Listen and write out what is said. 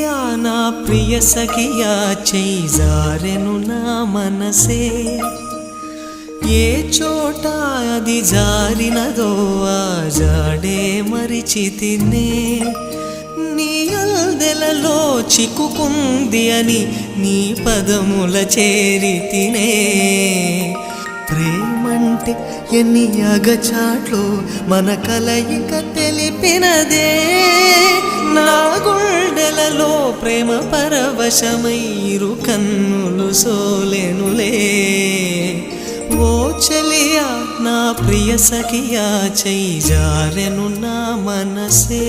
చెలియా నా ప్రియ సఖియా చెయ్యి జారెను నా మనసే ఏ చోట అది జారినదో ఆ జాడే మరిచితినే నీ అల్దెలలో చిక్కుకుంది అని నీ పదముల చేరితినే ప్రేమంటే ఎన్ని అగచాట్లు మన కలయిక తెలిపినదే నా గుండెలలో ప్రేమ పరవశమైరు కన్నులు సోలెనులే ఓ చెలియా నా ప్రియ సఖియా చెయ్యి జారెను నా మనసే